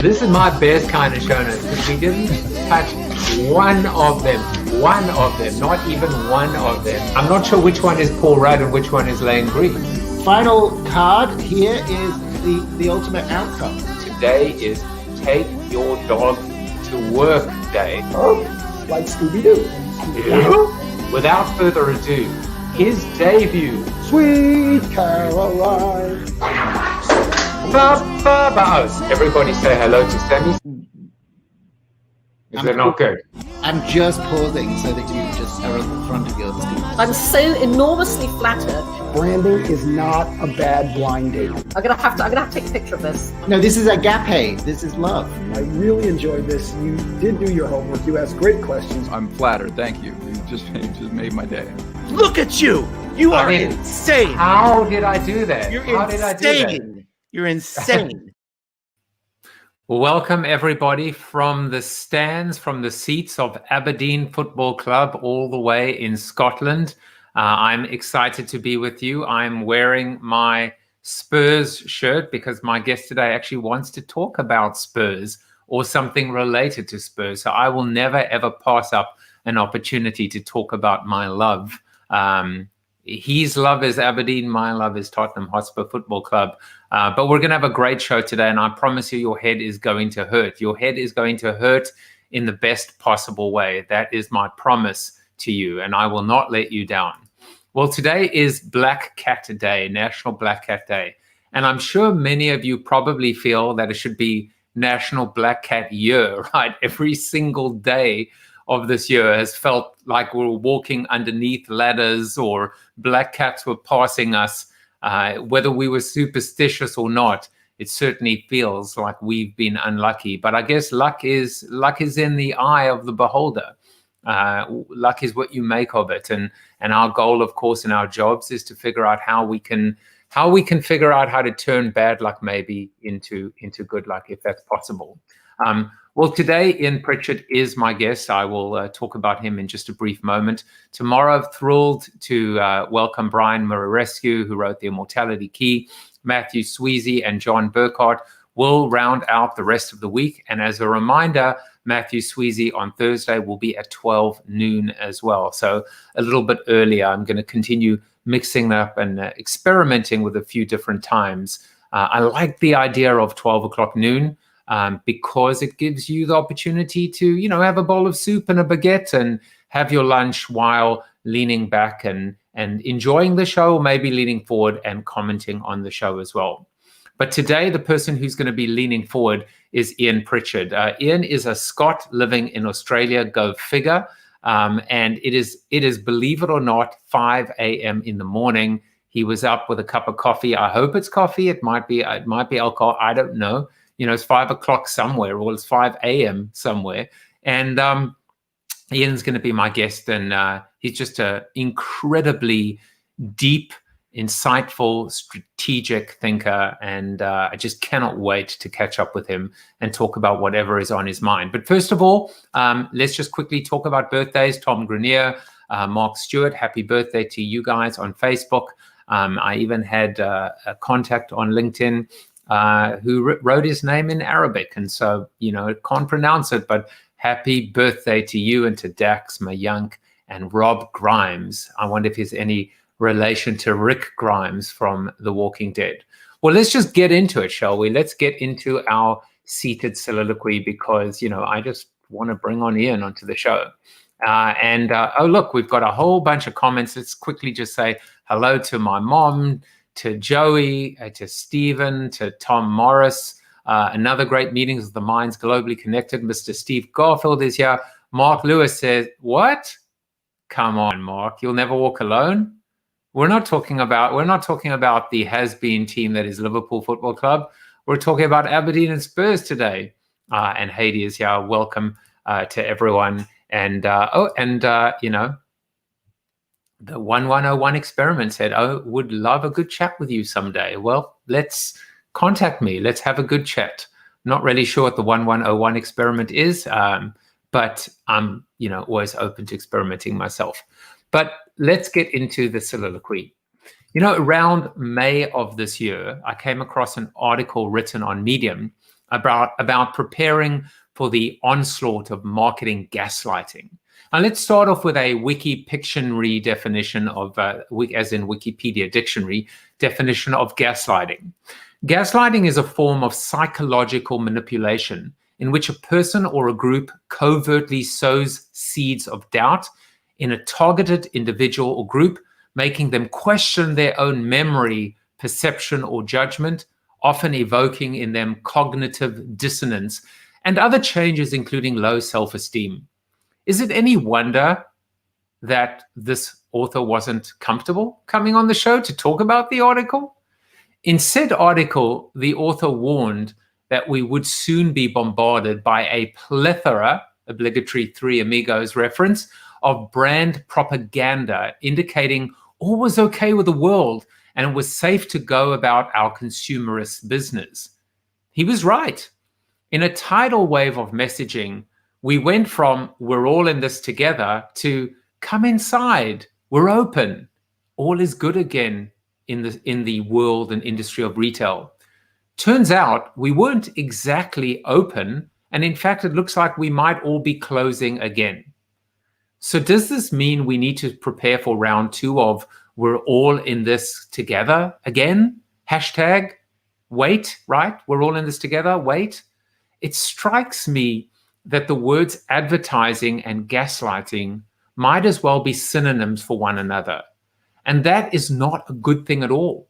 This is my best kind of show notes because we didn't touch one of them, not even one of them. I'm not sure which one is Paul Rudd and which one is Lane Green. Final card here is the ultimate outcome. Today is Take Your Dog to Work Day. Oh, like Scooby-Doo. Without further ado, his debut. Sweet Caroline. Everybody say hello to Sammy. Is it not good? I'm just pausing so that you just are at the front of your screen. I'm so enormously flattered. Branding is not a bad blind date. I'm gonna have to take a picture of this. No, this is agape. This is love. I really enjoyed this. You did do your homework. You asked great questions. I'm flattered. Thank you. You just made my day. Look at you! You are insane. How did I do that? You're how insane. Did I do that? You're insane. Welcome everybody from the stands, from the seats of Aberdeen Football Club all the way in Scotland. I'm excited to be with you. I'm wearing my Spurs shirt because my guest today actually wants to talk about Spurs or something related to Spurs. So I will never ever pass up an opportunity to talk about my love. His love is Aberdeen, my love is Tottenham Hotspur Football Club. But we're going to have a great show today, and I promise you your head is going to hurt. Your head is going to hurt in the best possible way. That is my promise to you, and I will not let you down. Well, today is Black Cat Day, National Black Cat Day. And I'm sure many of you probably feel that it should be National Black Cat Year, right? Every single day of this year has felt like we're walking underneath ladders or black cats were passing us. Whether we were superstitious or not, it certainly feels like we've been unlucky. But I guess luck is in the eye of the beholder. Luck is what you make of it. And our goal, of course, in our jobs is to figure out how we can figure out how to turn bad luck maybe into good luck, if that's possible. Well, today, Eaon Pritchard is my guest. I will talk about him in just a brief moment. Tomorrow, I'm thrilled to welcome Brian Murarescu, who wrote The Immortality Key. Matthew Sweezy and John Burkhart will round out the rest of the week. And as a reminder, Matthew Sweezy on Thursday will be at 12 noon as well. So a little bit earlier. I'm going to continue mixing up and experimenting with a few different times. I like the idea of 12 o'clock noon. Because it gives you the opportunity to, have a bowl of soup and a baguette and have your lunch while leaning back and enjoying the show, or maybe leaning forward and commenting on the show as well. But today, the person who's going to be leaning forward is Eaon Pritchard. Eaon is a Scot living in Australia, go figure. And it is, believe it or not, 5 a.m. in the morning. He was up with a cup of coffee. I hope it's coffee. It might be alcohol. I don't know. It's 5 o'clock somewhere, or it's 5 a.m. somewhere. And Eaon's going to be my guest. And he's just an incredibly deep, insightful, strategic thinker. And I just cannot wait to catch up with him and talk about whatever is on his mind. But first of all, let's just quickly talk about birthdays. Tom Grenier, Mark Stewart, happy birthday to you guys on Facebook. I even had a contact on LinkedIn who wrote his name in Arabic. And so, can't pronounce it, but happy birthday to you and to Dax, Mayank, and Rob Grimes. I wonder if there's any relation to Rick Grimes from The Walking Dead. Well, let's just get into it, shall we? Let's get into our seated soliloquy because, I just want to bring on Eaon onto the show. Oh, look, we've got a whole bunch of comments. Let's quickly just say hello to my mom, to Joey, to Stephen, to Tom Morris. Another great Meetings of the Minds Globally Connected. Mr. Steve Garfield is here. Mark Lewis says, what? Come on, Mark. You'll never walk alone. We're not talking about the has-been team that is Liverpool Football Club. We're talking about Aberdeen and Spurs today. And Haiti is here. Welcome to everyone. And the 1101 experiment said, would love a good chat with you someday. Well, let's contact me. Let's have a good chat. Not really sure what the 1101 experiment is, but I'm, always open to experimenting myself. But let's get into the soliloquy. Around May of this year, I came across an article written on Medium about preparing for the onslaught of marketing gaslighting. Now, let's start off with a Wiki Pictionary definition of, as in Wikipedia dictionary, definition of gaslighting. Gaslighting is a form of psychological manipulation in which a person or a group covertly sows seeds of doubt in a targeted individual or group, making them question their own memory, perception, or judgment, often evoking in them cognitive dissonance and other changes, including low self-esteem. Is it any wonder that this author wasn't comfortable coming on the show to talk about the article? In said article, the author warned that we would soon be bombarded by a plethora, obligatory Three Amigos reference, of brand propaganda indicating all was okay with the world and it was safe to go about our consumerist business. He was right. In a tidal wave of messaging, we went from "we're all in this together" to "come inside, we're open, all is good again" in the world and industry of retail. Turns out we weren't exactly open, and in fact it looks like we might all be closing again. So does this mean we need to prepare for round 2 of "we're all in this together" again? Hashtag wait, right? We're all in this together, wait. It strikes me that the words advertising and gaslighting might as well be synonyms for one another. And that is not a good thing at all.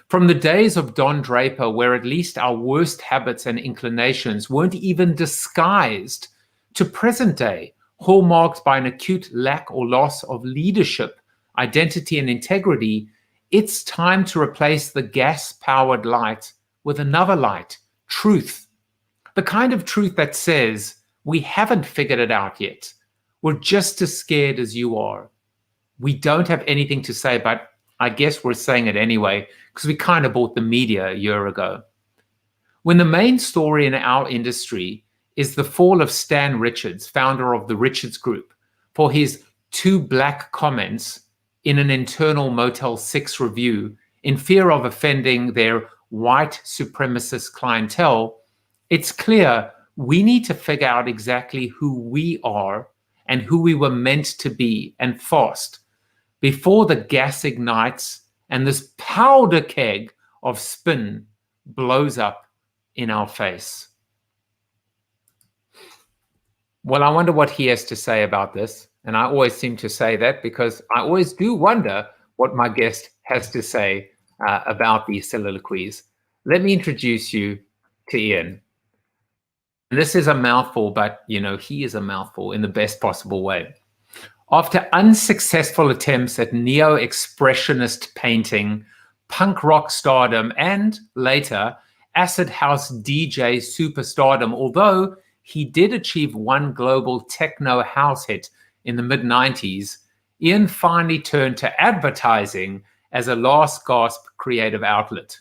From the days of Don Draper, where at least our worst habits and inclinations weren't even disguised, to present day, hallmarked by an acute lack or loss of leadership, identity, and integrity, it's time to replace the gas-powered light with another light, truth. The kind of truth that says, we haven't figured it out yet. We're just as scared as you are. We don't have anything to say, but I guess we're saying it anyway, because we kind of bought the media a year ago. When the main story in our industry is the fall of Stan Richards, founder of the Richards Group, for his 2 black comments in an internal Motel 6 review in fear of offending their white supremacist clientele, it's clear we need to figure out exactly who we are and who we were meant to be, and fast, before the gas ignites and this powder keg of spin blows up in our face. Well, I wonder what he has to say about this. And I always seem to say that because I always do wonder what my guest has to say about these soliloquies. Let me introduce you to Eaon. And this is a mouthful, but you know, he is a mouthful in the best possible way. After unsuccessful attempts at neo-expressionist painting, punk rock stardom, and later acid house DJ superstardom, although he did achieve one global techno house hit in the mid-90s, Eaon finally turned to advertising as a last gasp creative outlet.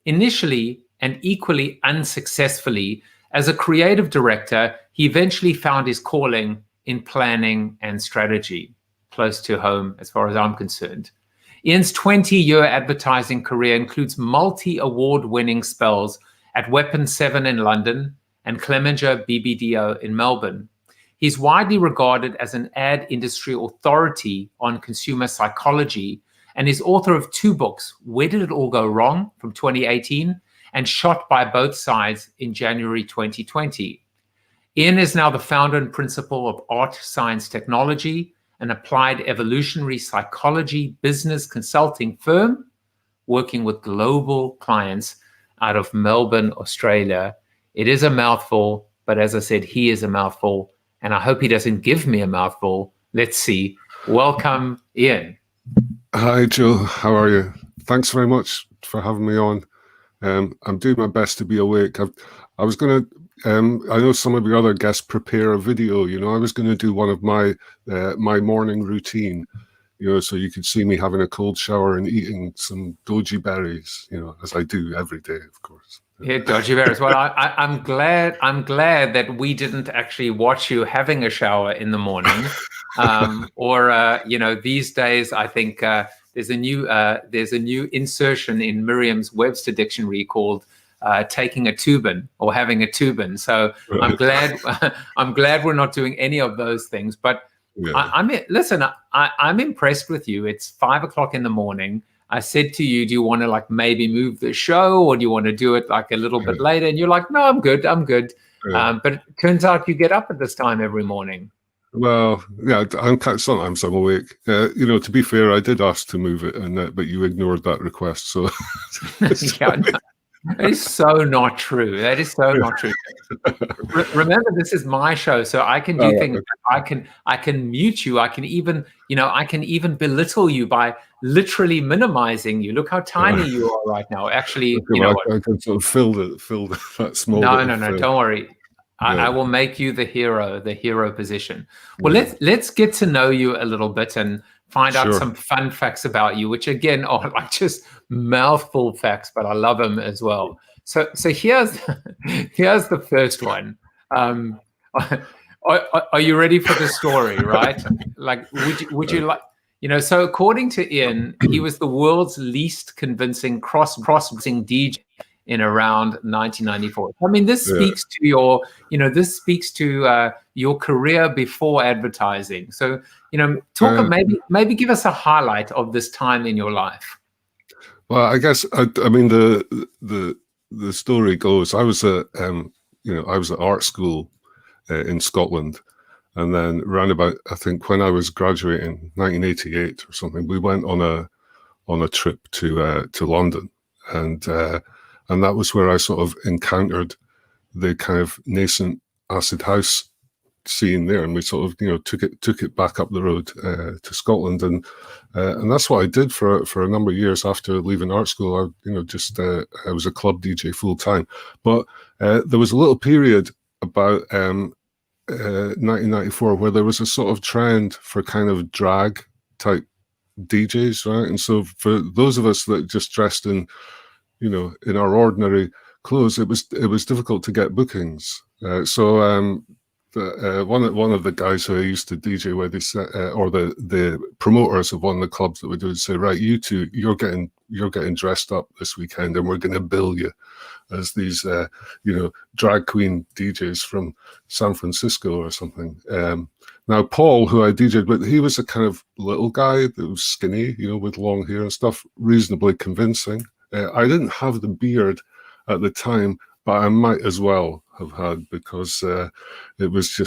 Initially, and equally unsuccessfully, as a creative director, he eventually found his calling in planning and strategy, close to home as far as I'm concerned. Eaon's 20-year advertising career includes multi-award-winning spells at Weapon 7 in London and Clemenger BBDO in Melbourne. He's widely regarded as an ad industry authority on consumer psychology and is author of 2 books, Where Did It All Go Wrong from 2018 and Shot by Both Sides in January 2020. Eaon is now the founder and principal of Art Science Technology, an applied evolutionary psychology business consulting firm working with global clients out of Melbourne, Australia. It is a mouthful, but as I said, he is a mouthful, and I hope he doesn't give me a mouthful. Let's see. Welcome, Eaon. Hi, Joe. How are you? Thanks very much for having me on. I'm doing my best to be awake. I was going to, I know some of your other guests prepare a video, you know, I was going to do one of my morning routine, you know, so you could see me having a cold shower and eating some goji berries, you know, as I do every day, of course. Yeah, goji berries. Well, I'm glad that we didn't actually watch you having a shower in the morning. You know, these days, I think there's a new insertion in Merriam-Webster dictionary called taking a Tubin or having a Tubin. So I'm glad I'm glad we're not doing any of those things. But listen, I'm impressed with you. It's 5 o'clock in the morning. I said to you, do you want to like maybe move the show, or do you want to do it like a little bit later? And you're like, no, I'm good. But it turns out you get up at this time every morning. Well, yeah, sometimes I'm awake. To be fair, I did ask to move it, but you ignored that request. So that is so not true. That is so not true. Remember, this is my show, so I can do things. Okay. I can mute you. I can even belittle you by literally minimizing you. Look how tiny you are right now. Actually, I can sort of fill that small. No, don't worry. I will make you the hero position. Well, let's get to know you a little bit and find out some fun facts about you, which again are like just mouthful facts, but I love them as well. So here's the first one. Are you ready for the story? Right? Like, would you like? So according to Eaon, he was the world's least convincing cross-dressing DJ in around 1994. I mean, this speaks to your career before advertising. So, maybe give us a highlight of this time in your life. Well, I guess I mean the story goes. I was at art school in Scotland, and then round about, I think when I was graduating, 1988 or something, we went on a trip to London, and that was where I sort of encountered the kind of nascent acid house scene there, and we sort of took it back up the road to Scotland, and that's what I did for a number of years after leaving art school. I was a club DJ full time, but there was a little period about 1994 where there was a sort of trend for kind of drag type DJs, right? And so for those of us that just dressed in our ordinary clothes, it was difficult to get bookings. So one of the guys who I used to DJ with, or the promoters of one of the clubs that we do, would say, right, you two, you're getting dressed up this weekend, and we're going to bill you as these drag queen DJs from San Francisco or something. Now Paul, who I DJ'd with, he was a kind of little guy that was skinny, with long hair and stuff, reasonably convincing. I didn't have the beard at the time, but I might as well have had, because it was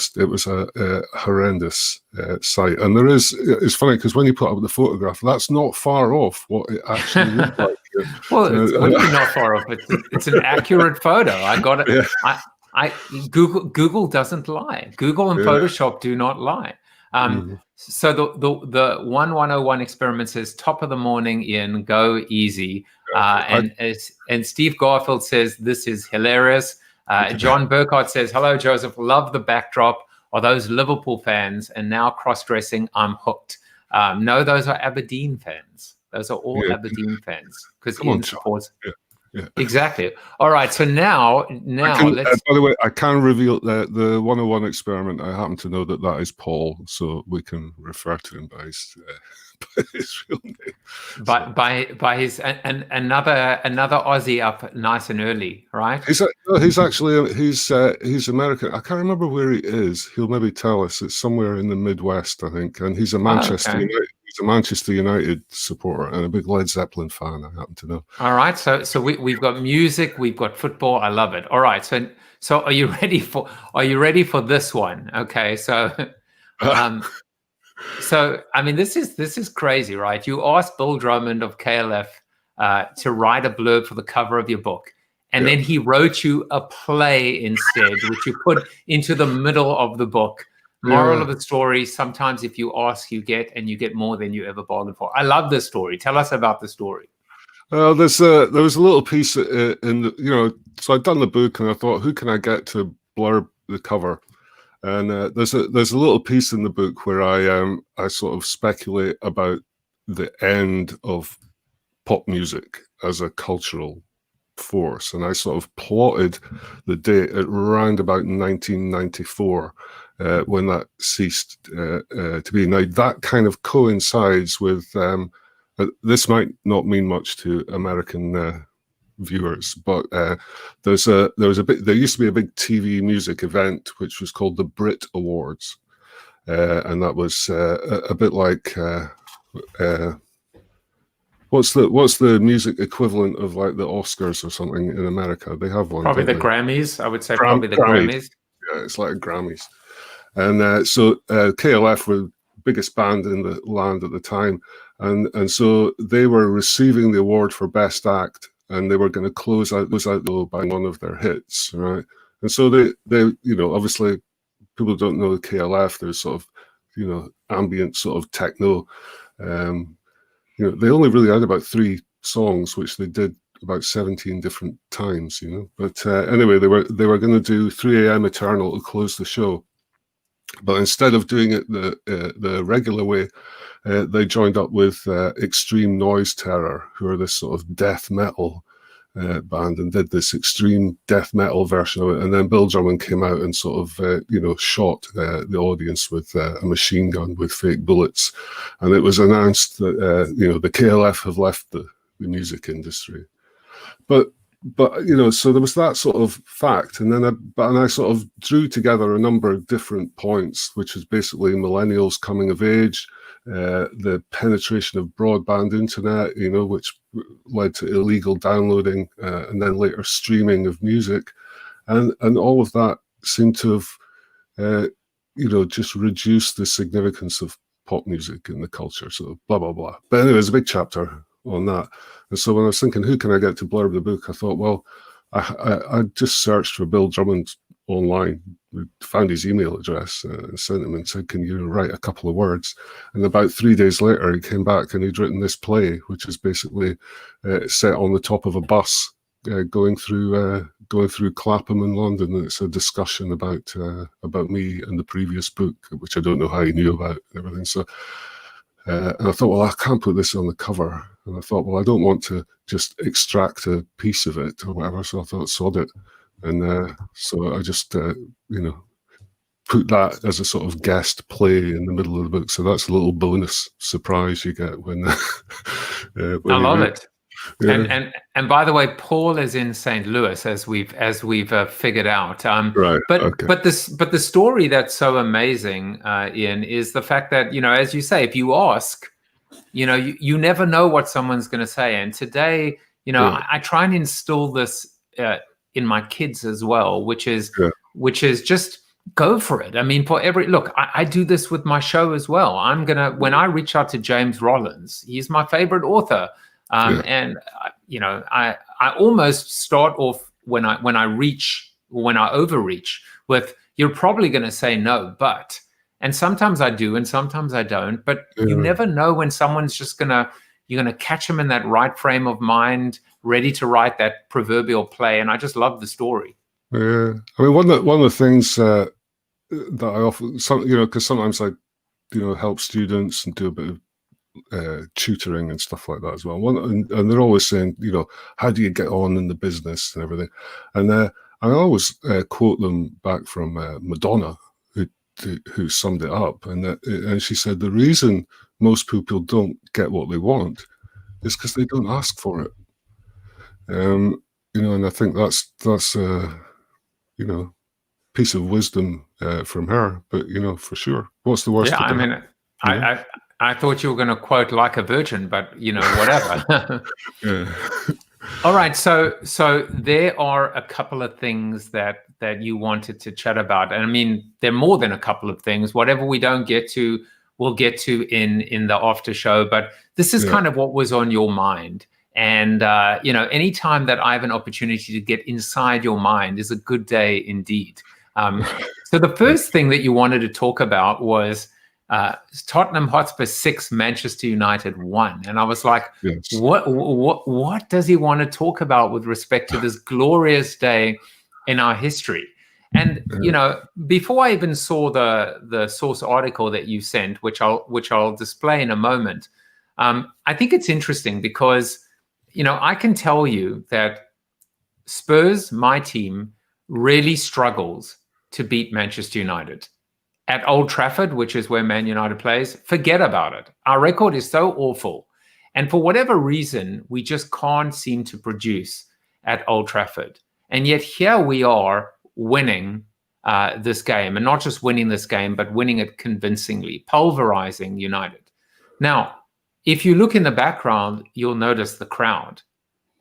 a horrendous sight. And it's funny because when you put up the photograph, that's not far off what it actually looked like. Well, it's really not far off. It's an accurate photo. I got it. Yeah. Google doesn't lie. Google and Photoshop do not lie. So the 1101 experiment says, top of the morning, Eaon, go easy. And Steve Garfield says, this is hilarious. John Burkhardt says, hello, Joseph, love the backdrop. Are those Liverpool fans? And now cross-dressing, I'm hooked. No, those are Aberdeen fans. Those are all Aberdeen fans, because Eaon supports. Yeah. Exactly. All right. So now let's. By the way, I can reveal that the 101 experiment. I happen to know that is Paul, so we can refer to him by his real name. By his another Aussie up nice and early, right? He's American. I can't remember where he is. He'll maybe tell us. It's somewhere in the Midwest, I think, and he's a Manchester United. He's a Manchester United supporter and a big Led Zeppelin fan, I happen to know. All right, so we've got music, we've got football. I love it. All right, so are you ready for this one? Okay, so so I mean, this is crazy, right? You asked Bill Drummond of KLF to write a blurb for the cover of your book, and then he wrote you a play instead, which you put into the middle of the book. Moral of the story, sometimes if you ask, you get, and you get more than you ever bargained for. I love this story. Tell us about the story. Well, there was a little piece in the, so I'd done the book and I thought, who can I get to blurb the cover? And there's a little piece in the book where I sort of speculate about the end of pop music as a cultural force. And I sort of plotted the date at around about 1994. When that ceased to be. Now, that kind of coincides with, this might not mean much to American viewers. But there used to be a big TV music event which was called the Brit Awards, and that was a bit like what's the music equivalent of like the Oscars or something in America? They have one. Probably the Grammys. I would say probably the Grammys. Yeah, it's like Grammys. And so KLF were the biggest band in the land at the time. And so they were receiving the award for Best Act, and they were going to close out though by one of their hits, right? And so they obviously people don't know the KLF. There's sort of, ambient sort of techno. They only really had about 3 songs, which they did about 17 different times, But anyway, they were going to do 3 a.m. Eternal to close the show. But instead of doing it the regular way, they joined up with Extreme Noise Terror, who are this sort of death metal band, and did this extreme death metal version of it. And then Bill Drummond came out and sort of, shot the audience with a machine gun with fake bullets. And it was announced that, the KLF have left the music industry. But so there was that sort of fact, and then I sort of drew together a number of different points, which was basically millennials coming of age, the penetration of broadband internet, which led to illegal downloading, and then later streaming of music, and all of that seemed to have, just reduced the significance of pop music in the culture. So blah blah blah. But anyway, there's a big chapter on that. And so when I was thinking, who can I get to blurb the book, I thought, well, I just searched for Bill Drummond online, found his email address, and sent him and said, can you write a couple of words? And about 3 days later, he came back and he'd written this play, which is basically set on the top of a bus going through Clapham in London. And it's a discussion about me and the previous book, which I don't know how he knew about and everything. So. And I thought, well, I can't put this on the cover. And I thought, well, I don't want to just extract a piece of it or whatever. So I thought, sod it. And so I just, put that as a sort of guest play in the middle of the book. So that's a little bonus surprise you get when. when I love it. Yeah. And by the way, Paul is in St. Louis, as we've figured out. Right. But the story that's so amazing, Eaon, is the fact that, as you say, if you ask, you never know what someone's going to say. And today, I try and instill this in my kids as well, which is just go for it. I mean, I do this with my show as well. When I reach out to James Rollins, he's my favorite author. And I almost start off when I overreach with, you're probably going to say no, but, and sometimes I do, and sometimes I don't, but you never know when someone's just you're going to catch them in that right frame of mind, ready to write that proverbial play. And I just love the story. Yeah. I mean, one of the things that I often, because sometimes I, help students and do a bit of tutoring and stuff like that as well. And they're always saying, how do you get on in the business and everything? And I always quote them back from Madonna, who summed it up, and she said the reason most people don't get what they want is because they don't ask for it. And I think that's piece of wisdom from her. But for sure, what's the worst? Yeah, I mean, I thought you were going to quote "like a virgin," but whatever. Yeah. All right, so there are a couple of things that you wanted to chat about, and I mean, there are more than a couple of things. Whatever we don't get to, we'll get to in the after show. But this is kind of what was on your mind, and anytime that I have an opportunity to get inside your mind is a good day indeed. So the first thing that you wanted to talk about was Tottenham Hotspur 6, Manchester United 1. And I was like, yes. What does he want to talk about with respect to this glorious day in our history? And, before I even saw the source article that you sent, which I'll display in a moment, I think it's interesting because, I can tell you that Spurs, my team, really struggles to beat Manchester United. At Old Trafford, which is where Man United plays, forget about it. Our record is so awful. And for whatever reason, we just can't seem to produce. at Old Trafford. And yet here we are winning this game, and not just winning this game, but winning it convincingly, pulverizing United. Now, if you look in the background, you'll notice the crowd.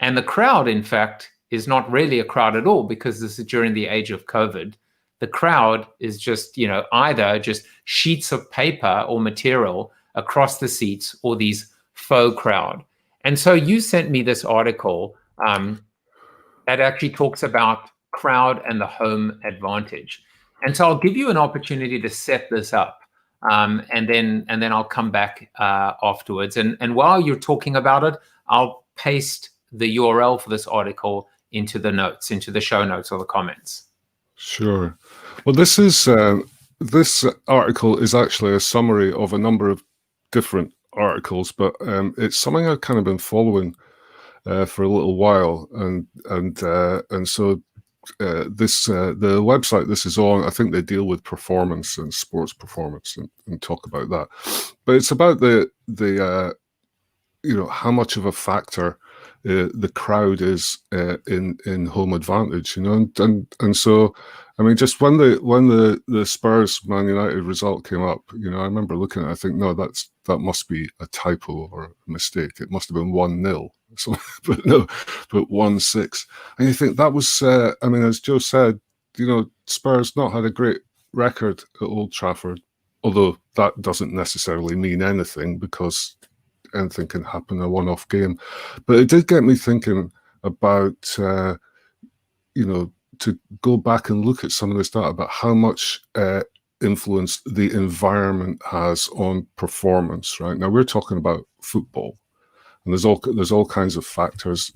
And the crowd, in fact, is not really a crowd at all, because this is during the age of COVID. The crowd is just, either just sheets of paper or material across the seats, or these faux crowd. And so you sent me this article that actually talks about crowd and the home advantage. And so I'll give you an opportunity to set this up, and then I'll come back afterwards. And while you're talking about it, I'll paste the URL for this article into the notes, into the show notes or the comments. Sure. Well, this article is actually a summary of a number of different articles, but it's something I've kind of been following for a little while, and so the website this is on, I think they deal with performance and sports performance and talk about that, but it's about the how much of a factor the crowd is in home advantage, and so I mean, just when the Spurs Man United result came up, I remember looking at it, I think, no, that must be a typo or a mistake. It must have been 1-0. So, but 1-6. And you think that was, I mean, as Joe said, Spurs not had a great record at Old Trafford, although that doesn't necessarily mean anything, because anything can happen in a one-off game. But it did get me thinking about, to go back and look at some of this data about how much influence the environment has on performance. Right now, we're talking about football, and there's all kinds of factors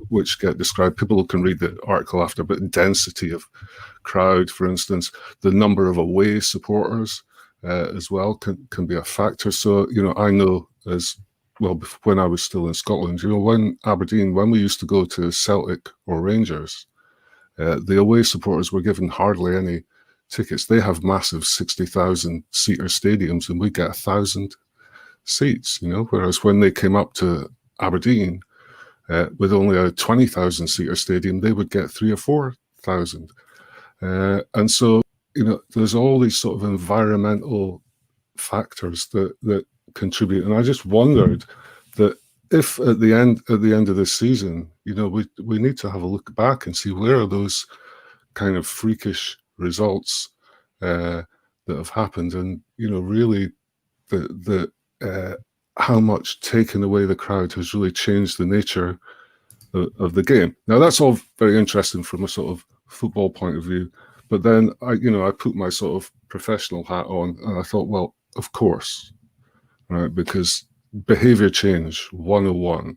which get described. People can read the article after, but density of crowd, for instance, the number of away supporters as well can be a factor. So I know as well, when I was still in Scotland, when we used to go to Celtic or Rangers, the away supporters were given hardly any tickets. They have massive 60,000 seater stadiums, and we get 1,000 seats. Whereas when they came up to Aberdeen with only a 20,000 seater stadium, they would get 3,000 or 4,000. And so there's all these sort of environmental factors that contribute. And I just wondered that if at the end of this season, we need to have a look back and see where are those kind of freakish results that have happened, and really the how much taking away the crowd has really changed the nature of the game. Now that's all very interesting from a sort of football point of view, but then I put my sort of professional hat on, and I thought, well, of course, right, because behavior change 101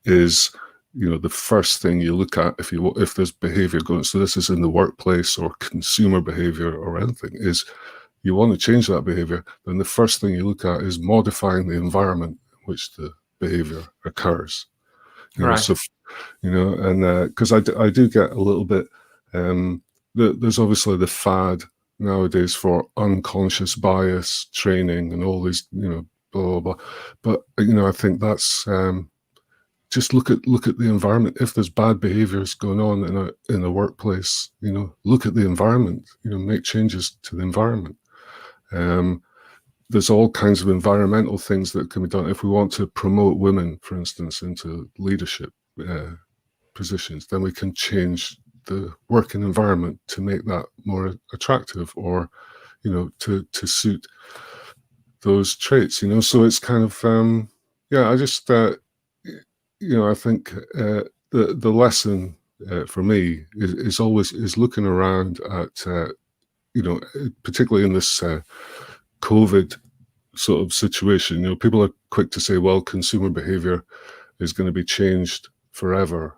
is the first thing you look at if there's behavior going. So this is in the workplace or consumer behavior or anything, is you want to change that behavior, then the first thing you look at is modifying the environment in which the behavior occurs. Right. So and because I do get a little bit there's obviously the fad nowadays for unconscious bias training and all these blah blah blah, but I think that's just look at the environment. If there's bad behaviors going on in a workplace, look at the environment, make changes to the environment. There's all kinds of environmental things that can be done. If we want to promote women, for instance, into leadership positions, then we can change the working environment to make that more attractive, or to suit those traits. So it's kind of I just I think the lesson for me is always looking around at particularly in this COVID sort of situation. People are quick to say, well, consumer behavior is going to be changed forever.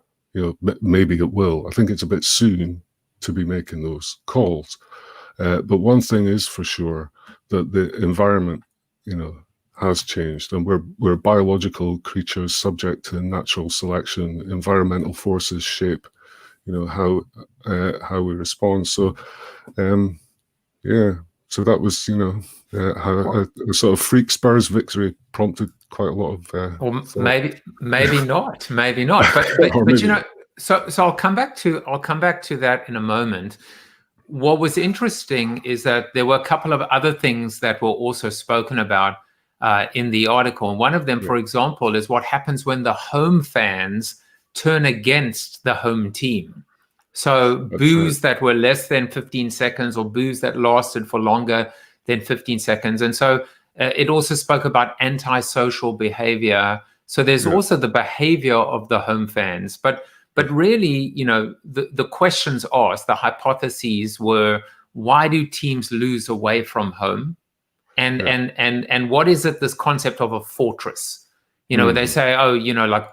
Maybe it will. I think it's a bit soon to be making those calls. But one thing is for sure, that the environment, has changed, and we're biological creatures subject to natural selection. Environmental forces shape, how we respond. So, so that was, how a sort of freak Spurs victory prompted quite a lot of. Or maybe not, but So I'll come back to that in a moment. What was interesting is that there were a couple of other things that were also spoken about in the article. And one of them, for example, is what happens when the home fans turn against the home team. So boos that were less than 15 seconds or boos that lasted for longer than 15 seconds. And so it also spoke about antisocial behavior. So there's also the behavior of the home fans. But really, the questions asked, the hypotheses were, why do teams lose away from home? And what is it, this concept of a fortress? They say, like,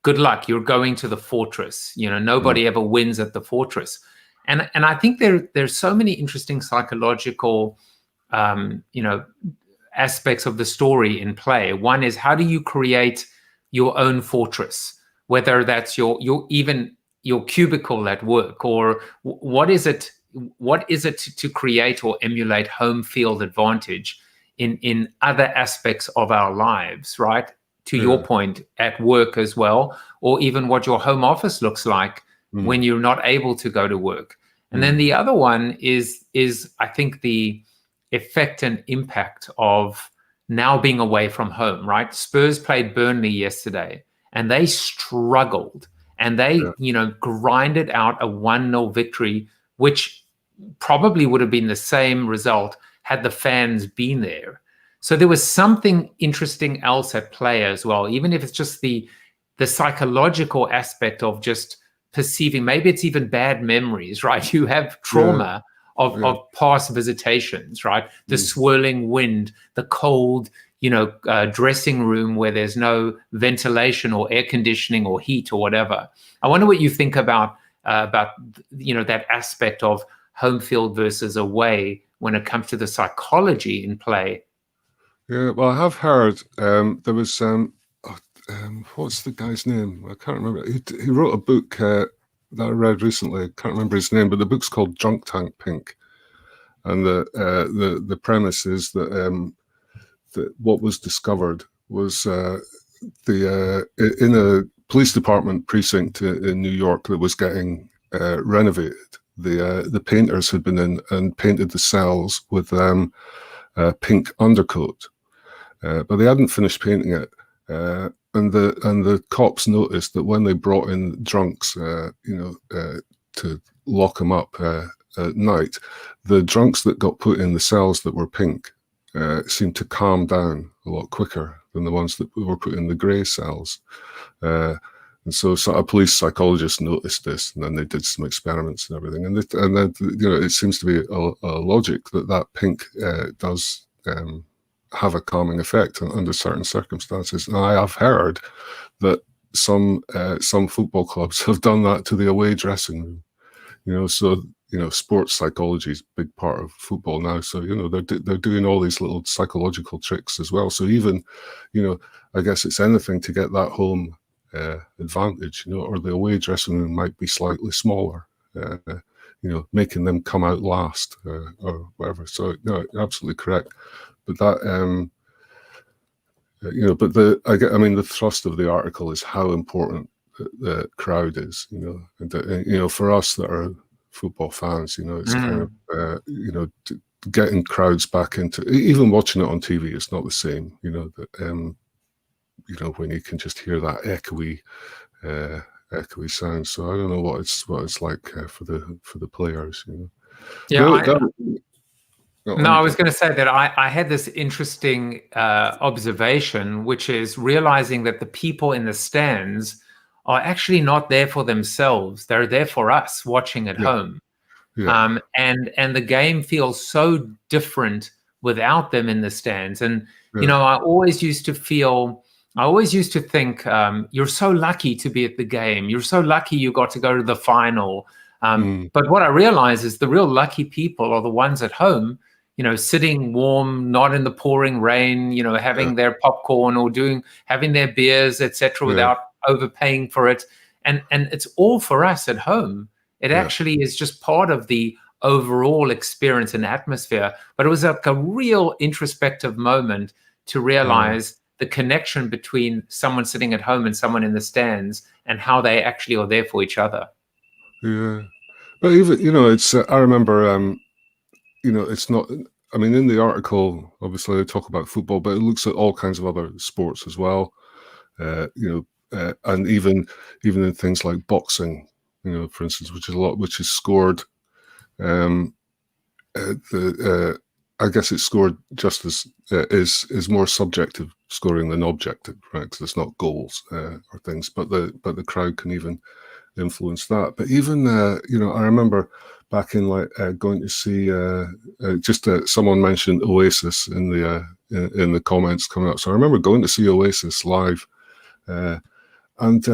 good luck, you're going to the fortress. Nobody ever wins at the fortress. And I think there's so many interesting psychological, aspects of the story in play. One is, how do you create your own fortress? Whether that's your cubicle at work, or what is it to create or emulate home field advantage in other aspects of our lives, right? To your point, at work as well, or even what your home office looks like when you're not able to go to work. And then the other one is I think the effect and impact of now being away from home, right? Spurs played Burnley yesterday, and they struggled, and they, grinded out a 1-0 victory, which probably would have been the same result had the fans been there. So there was something interesting else at play as well, even if it's just the psychological aspect of just perceiving, maybe it's even bad memories, right? You have trauma of past visitations, right? The swirling wind, the cold, dressing room where there's no ventilation or air conditioning or heat or whatever. I wonder what you think about that aspect of home field versus away when it comes to the psychology in play. Yeah, well, I have heard there was what's the guy's name? I can't remember. He wrote a book that I read recently. I can't remember his name, but the book's called Drunk Tank Pink, and the premise is that what was discovered was in a police department precinct in New York that was getting renovated. The painters had been in and painted the cells with pink undercoat, but they hadn't finished painting it. And the cops noticed that when they brought in drunks, to lock them up at night, the drunks that got put in the cells that were pink seemed to calm down a lot quicker than the ones that were put in the grey cells. And so a police psychologist noticed this, and then they did some experiments and everything. And then it seems to be a logic that pink does have a calming effect under certain circumstances. And I have heard that some football clubs have done that to the away dressing room. So sports psychology is a big part of football now. So they're doing all these little psychological tricks as well. So even I guess it's anything to get that home advantage, or the away dressing room might be slightly smaller, making them come out last or whatever. So no, absolutely correct. But that, the thrust of the article is how important the crowd is, and for us that are football fans, it's kind of, getting crowds back into, even watching it on TV, it's not the same, when you can just hear that echoey sound. So I don't know what it's like for the players, Yeah. No, I was going to say that I had this interesting observation, which is realizing that the people in the stands are actually not there for themselves. They're there for us watching at home. Yeah. And the game feels so different without them in the stands. And, I always used to think, you're so lucky to be at the game. You're so lucky you got to go to the final. But what I realize is the real lucky people are the ones at home, sitting warm, not in the pouring rain, having their popcorn or having their beers, etc., without overpaying for it. And it's all for us at home. It actually is just part of the overall experience and atmosphere. But it was like a real introspective moment to realize the connection between someone sitting at home and someone in the stands, and how they actually are there for each other. Yeah, but even it's. I remember. It's not. I mean, in the article, obviously they talk about football, but it looks at all kinds of other sports as well. And even in things like boxing, for instance, which is scored. I guess it's scored just as is more subjective scoring than objective, right? Because it's not goals or things, but the crowd can even influence that. But even I remember back in going to see someone mentioned Oasis in the comments coming up. So I remember going to see Oasis live, and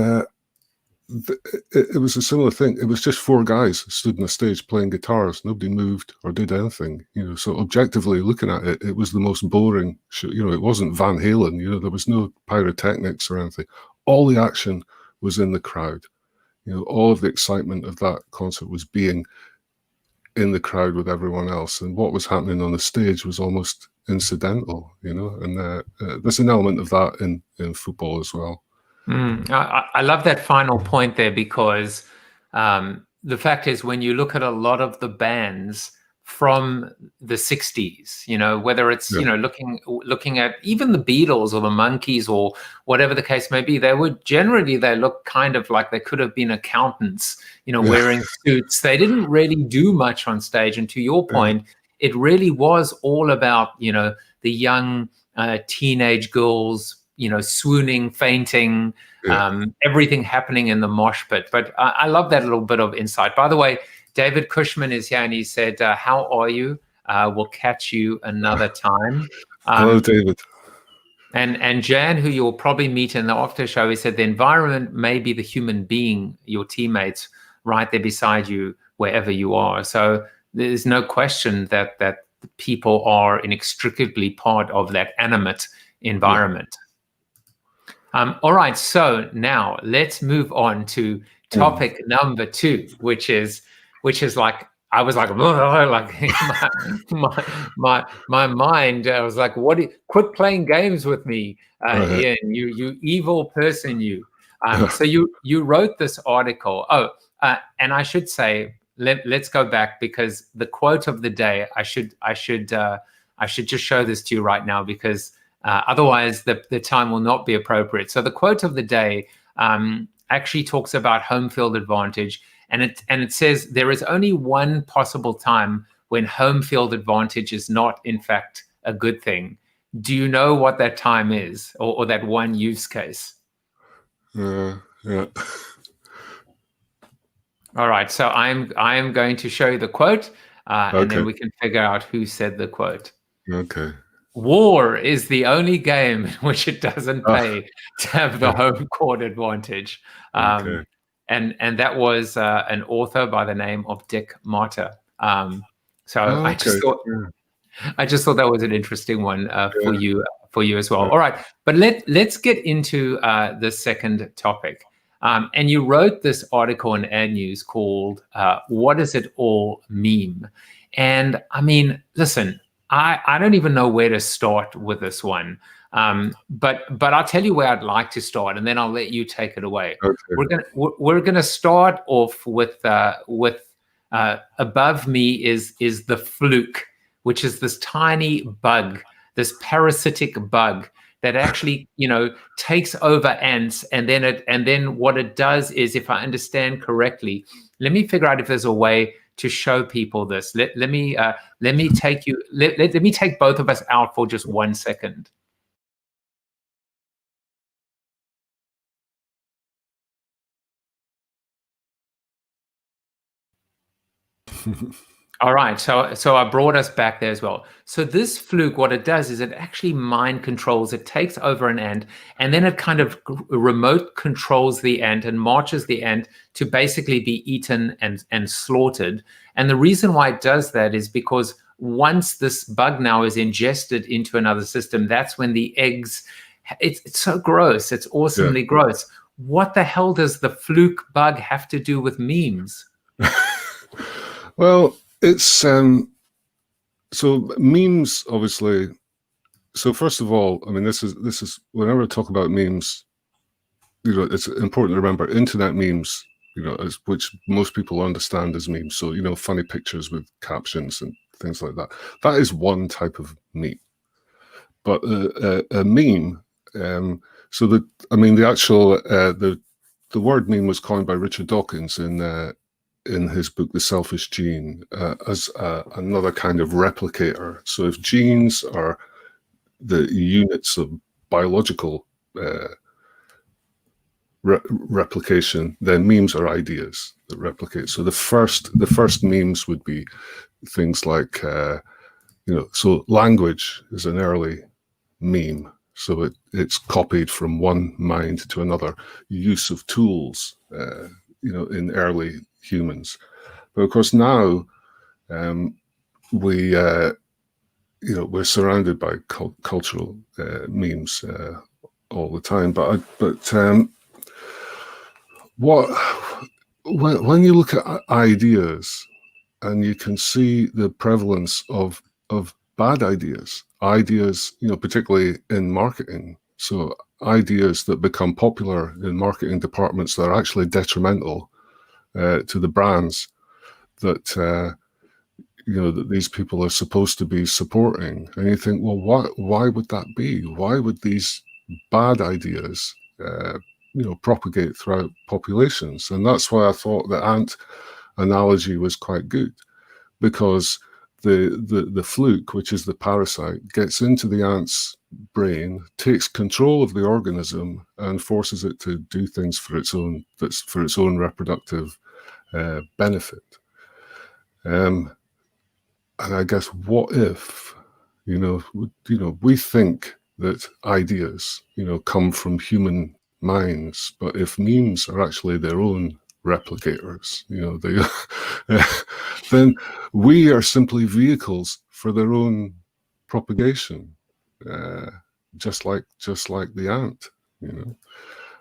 it was a similar thing. It was just four guys stood on the stage playing guitars. Nobody moved or did anything. So objectively looking at it, it was the most boring show. It wasn't Van Halen. There was no pyrotechnics or anything. All the action was in the crowd. All of the excitement of that concert was being in the crowd with everyone else, and what was happening on the stage was almost incidental. And there's an element of that in football as well. I love that final point there, because the fact is, when you look at a lot of the bands from the 60s, whether it's, looking at even the Beatles or the Monkees or whatever the case may be, they look kind of like they could have been accountants, wearing suits. They didn't really do much on stage. And to your point, it really was all about, the young teenage girls, swooning, fainting, everything happening in the mosh pit. But I love that little bit of insight. By the way, David Cushman is here, and he said, how are you? We'll catch you another time. Hello, David. And Jan, who you'll probably meet in the after show, he said the environment may be the human being, your teammates, right there beside you, wherever you are. So there's no question that people are inextricably part of that animate environment. All right, so now let's move on to topic number 2, which is like, I was like, my mind, I was like, quit playing games with me, Eaon, you evil person, you. So you wrote this article. And I should say, let's go back, because the quote of the day, I should just show this to you right now, because otherwise the time will not be appropriate. So the quote of the day actually talks about home field advantage. And it says there is only one possible time when home field advantage is not, in fact, a good thing. Do you know what that time is, or that one use case? Yeah. All right. So I'm going to show you the quote, and then we can figure out who said the quote. Okay. War is the only game in which it doesn't pay to have the home court advantage. Okay. And that was an author by the name of Dick Martyr. I just thought that was an interesting one for you as well. All right, but let's get into the second topic. And you wrote this article in Ad News called "What Does It All Meme?" And I mean, listen, I don't even know where to start with this one. But I'll tell you where I'd like to start, and then I'll let you take it away. Okay. We're gonna start off with above me is the fluke, which is this tiny bug, this parasitic bug that actually takes over ants, and then what it does is, if I understand correctly, let me figure out if there's a way to show people this. Let me take both of us out for just 1 second. All right, so I brought us back there as well. So this fluke, what it does is it actually mind controls. It takes over an ant, and then it kind of remote controls the ant and marches the ant to basically be eaten and slaughtered. And the reason why it does that is because once this bug now is ingested into another system, that's when the eggs, it's so gross. It's awesomely gross. What the hell does the fluke bug have to do with memes? Well, it's so memes obviously so first of all, I mean, this is whenever I talk about memes, you know, it's important to remember internet memes, you know, which most people understand as memes. So, you know, funny pictures with captions and things like that. That is one type of meme. But a meme, so that, I mean, the actual the word meme was coined by Richard Dawkins in his book The Selfish Gene as another kind of replicator. So if genes are the units of biological replication, then memes are ideas that replicate. So the first memes would be things like you know, so language is an early meme. So it's copied from one mind to another. Use of tools, you know, in early humans. But of course now we you know, we're surrounded by cultural memes all the time. But when you look at ideas, and you can see the prevalence of bad ideas, you know, particularly in marketing. So ideas that become popular in marketing departments that are actually detrimental to the brands that you know, that these people are supposed to be supporting. And you think, well, why would that be? Why would these bad ideas you know, propagate throughout populations? And that's why I thought the ant analogy was quite good, because the fluke, which is the parasite, gets into the ant's brain, takes control of the organism, and forces it to do things for its own reproductive benefit. And I guess, what if, you know, we think that ideas, you know, come from human minds, but if memes are actually their own replicators, you know, they then we are simply vehicles for their own propagation, just like the ant, you know.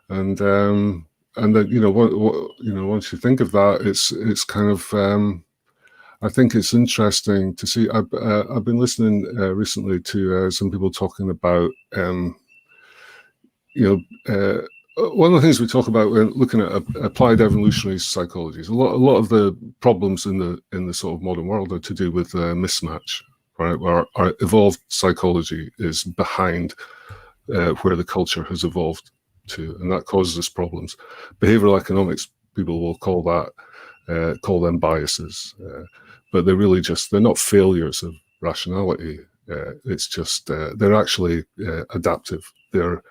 And then, you know, you know, once you think of that, it's kind of I think it's interesting to see. I've been listening recently to some people talking about you know, one of the things we talk about when looking at applied evolutionary psychology is a lot of the problems in the sort of modern world are to do with mismatch, right? Where our evolved psychology is behind where the culture has evolved to, and that causes us problems. Behavioral economics people will call them biases, but they're really they're not failures of rationality. It's just they're actually adaptive. They're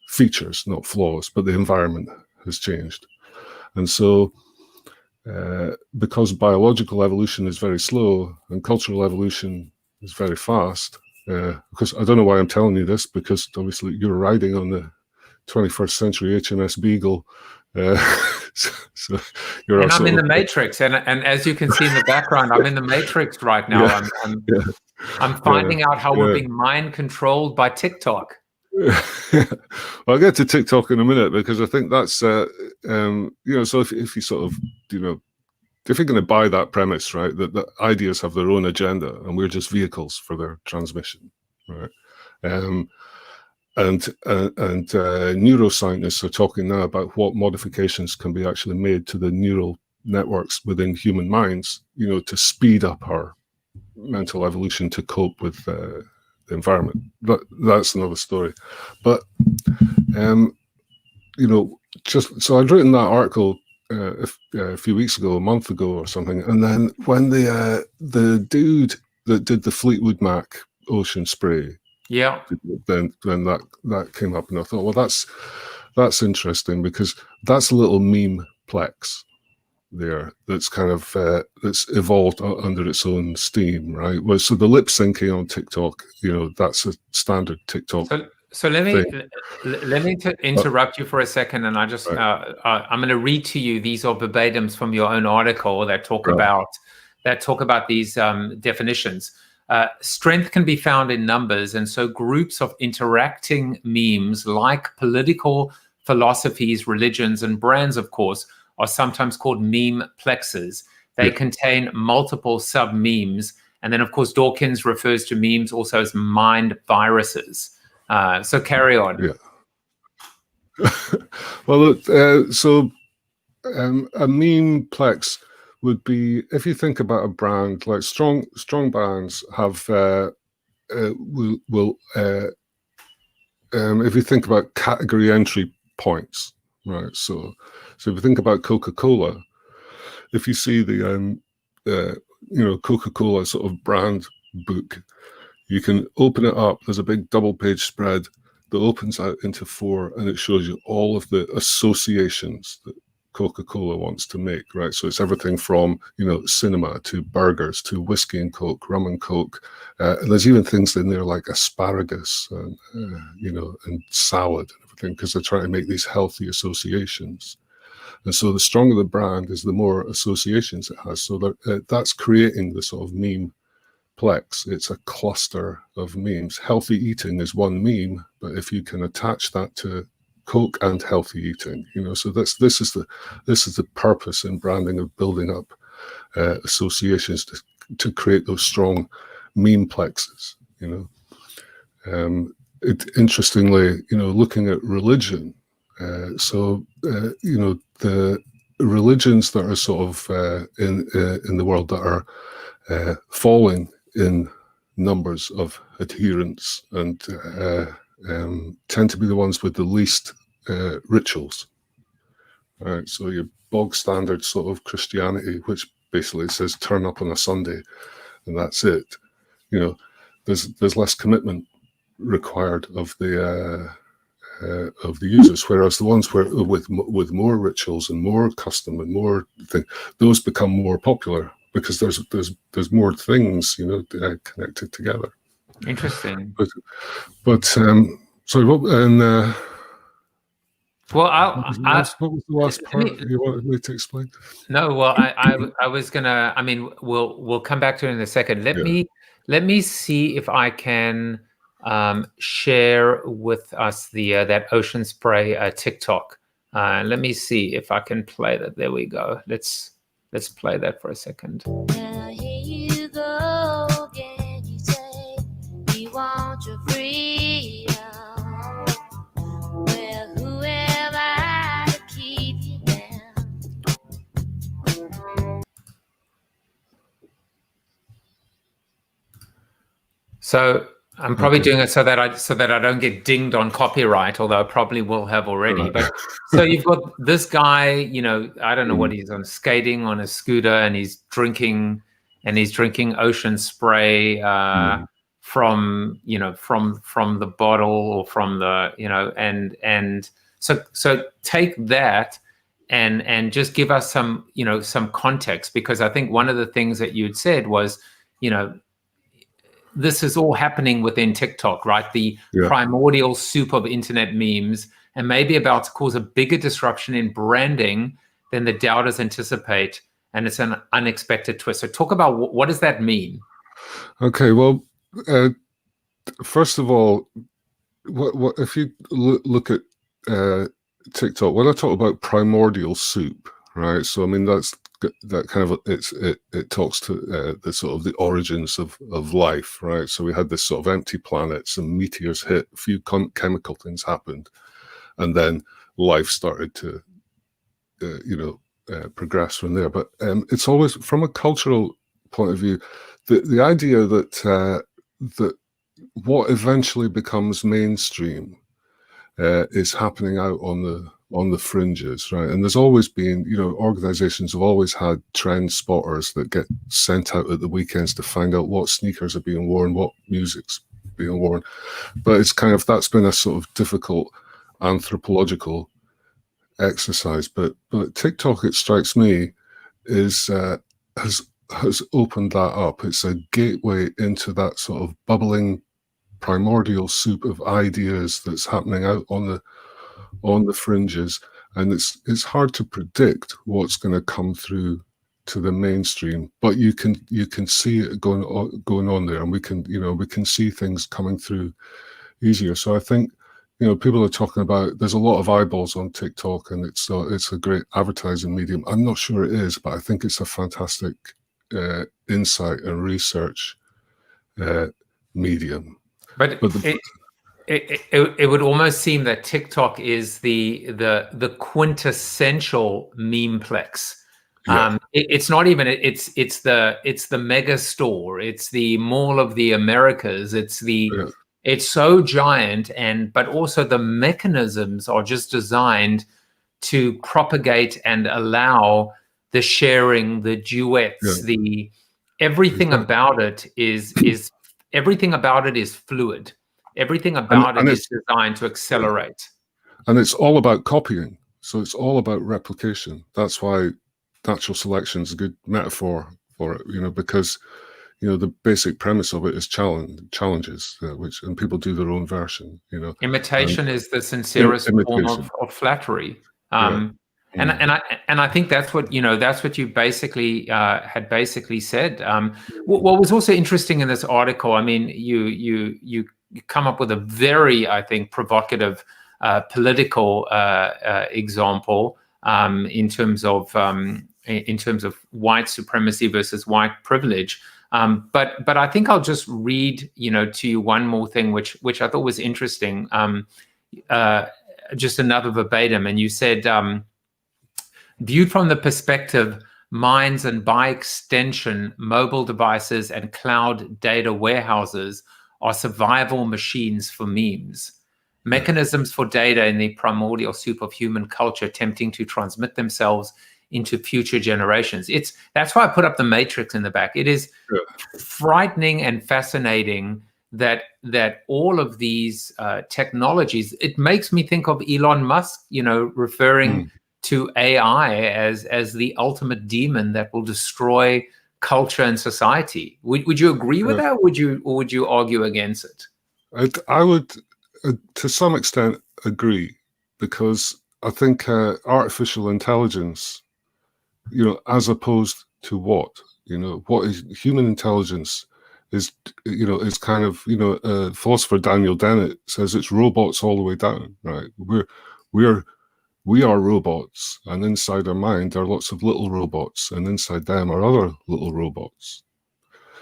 features, not flaws, but the environment has changed. And so because biological evolution is very slow and cultural evolution is very fast, because I don't know why I'm telling you this, because obviously you're riding on the 21st century HMS Beagle. So you're and I'm in the Matrix, and as you can see in the background, I'm in the Matrix right now. Yeah. I'm finding out how we're being mind controlled by TikTok. Well, I'll get to TikTok in a minute, because I think that's you know, so if you sort of, you know, if you're going to buy that premise, right, that the ideas have their own agenda and we're just vehicles for their transmission, right? And neuroscientists are talking now about what modifications can be actually made to the neural networks within human minds, you know, to speed up our mental evolution to cope with the environment. But that's another story. But you know, just so I'd written that article a few weeks ago, a month ago or something, and then when the dude that did the Fleetwood Mac ocean spray, yeah, then that came up, and I thought, well, that's interesting, because that's a little meme plex there that's kind of that's evolved under its own steam, right? Well, so the lip syncing on TikTok, you know, that's a standard TikTok. So let me interrupt you for a second, and I just I'm going to read to you. These are verbatims from your own article that talk about these definitions. Strength can be found in numbers, and so groups of interacting memes, like political philosophies, religions, and brands, of course, are sometimes called meme plexes. They contain multiple sub-memes, And then, of course, Dawkins refers to memes also as mind viruses. So carry on. Yeah. Well, look, so a meme plex would be, if you think about a brand, like strong brands have if you think about category entry points, right? So if you think about Coca-Cola, if you see the Coca-Cola sort of brand book, you can open it up. There's a big double-page spread that opens out into 4, and it shows you all of the associations that Coca-Cola wants to make, right? So it's everything from, cinema to burgers to whiskey and Coke, rum and Coke. And there's even things in there like asparagus and, and salad and everything, because they're trying to make these healthy associations. And so the stronger the brand is, the more associations it has. So that's creating the sort of meme plex. It's a cluster of memes. Healthy eating is one meme, but if you can attach that to Coke and healthy eating, so this is the purpose in branding, of building up associations to create those strong meme plexes. Interestingly, looking at religion, the religions that are sort of in the world that are falling in numbers of adherents and tend to be the ones with the least rituals. All right, so your bog standard sort of Christianity, which basically says turn up on a Sunday and that's it. There's less commitment required of the users, whereas the ones with more rituals and more custom and more thing, those become more popular because there's more things connected together. Interesting. But sorry, what? And well, what was the last part you wanted me to explain? No, well, I was gonna. I mean, we'll come back to it in a second. Let me see if I can share with us that ocean spray TikTok. Let me see if I can play that. There we go. Let's play that for a second. Now here you go again. You say you want your freedom. Well, who am I to keep you down? So I'm probably doing it so that I don't get dinged on copyright, although I probably will have already. Right. But so you've got this guy, I don't know what he's on, skating on a scooter, and he's drinking ocean spray from the bottle or from the and so take that and just give us some context, because I think one of the things that you'd said was this is all happening within TikTok, right? The primordial soup of internet memes, and maybe about to cause a bigger disruption in branding than the doubters anticipate. And it's an unexpected twist. So talk about what does that mean? Okay, well, first of all, what if you look at TikTok, when I talk about primordial soup, right? So I mean that kind of it talks to the sort of the origins of life, right? So we had this sort of empty planet, some meteors hit, a few chemical things happened, and then life started to progress from there. But it's always, from a cultural point of view, the idea that that what eventually becomes mainstream is happening out on the fringes, right? And there's always been, organizations have always had trend spotters that get sent out at the weekends to find out what sneakers are being worn, what music's being worn. But it's kind of, that's been a sort of difficult anthropological exercise. But TikTok, it strikes me, has opened that up. It's a gateway into that sort of bubbling primordial soup of ideas that's happening out on the fringes, and it's hard to predict what's going to come through to the mainstream, but you can see it going on there, and we can see things coming through easier. So I think people are talking about, there's a lot of eyeballs on TikTok, and it's a great advertising medium. I'm not sure it is, but I think it's a fantastic insight and research medium. But it would almost seem that TikTok is the quintessential memeplex. It's not even it's the mega store. It's the Mall of the Americas. It's so giant, but also the mechanisms are just designed to propagate and allow the sharing, the duets, everything about it is everything about it is fluid. Everything about it is designed to accelerate. And it's all about copying. So it's all about replication. That's why natural selection is a good metaphor for it, because, the basic premise of it is challenges, and people do their own version, Imitation is the sincerest form of flattery. And I think that's what you basically had basically said. What was also interesting in this article, I mean, you come up with a very, I think, provocative political example in terms of white supremacy versus white privilege. But I think I'll just read to you one more thing which I thought was interesting. Just another verbatim, and you said, viewed from the perspective, mines and by extension, mobile devices and cloud data warehouses are survival machines for memes. Mechanisms for data in the primordial soup of human culture attempting to transmit themselves into future generations. That's why I put up the matrix in the back. It is frightening and fascinating that all of these technologies, it makes me think of Elon Musk, referring to AI as the ultimate demon that will destroy culture and society. Would you agree with that? Or would you argue against it? I would, to some extent, agree, because I think artificial intelligence, as opposed to what is human intelligence is kind of, philosopher Daniel Dennett says it's robots all the way down, right? We are robots, and inside our mind are lots of little robots, and inside them are other little robots.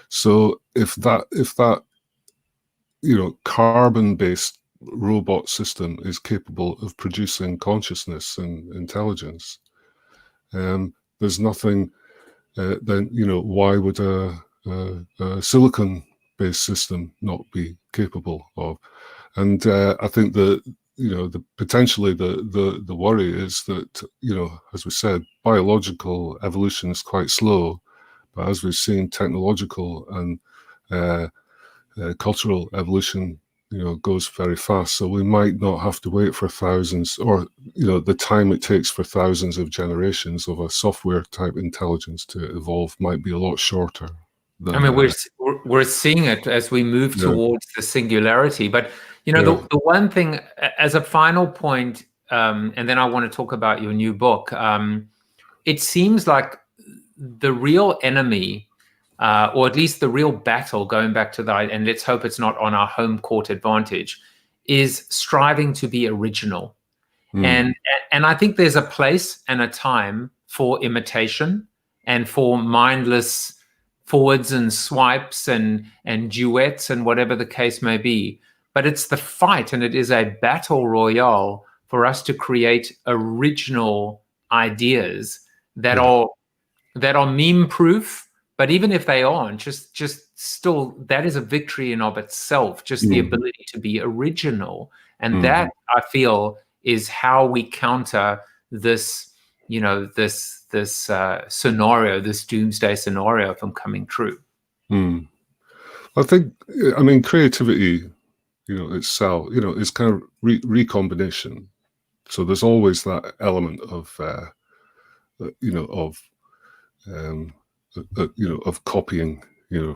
So if that carbon-based robot system is capable of producing consciousness and intelligence, there's nothing. Then why would a silicon-based system not be capable of? And I think potentially the worry is that, as we said, biological evolution is quite slow, but as we've seen, technological and cultural evolution, goes very fast. So we might not have to wait for thousands, or the time it takes for thousands of generations of a software type intelligence to evolve might be a lot shorter. I mean, we're seeing it as we move towards the singularity. But the one thing, as a final point, and then I want to talk about your new book. It seems like the real enemy, or at least the real battle, going back to that, and let's hope it's not on our home court advantage, is striving to be original. And I think there's a place and a time for imitation and for mindless forwards and swipes and duets and whatever the case may be. But it's the fight, and it is a battle royale for us to create original ideas that are meme proof. But even if they aren't, just still, that is a victory in of itself, just the ability to be original. And that, I feel, is how we counter this, this scenario, this doomsday scenario from coming true. I think, creativity, itself, is kind of recombination. So there's always that element of, of copying,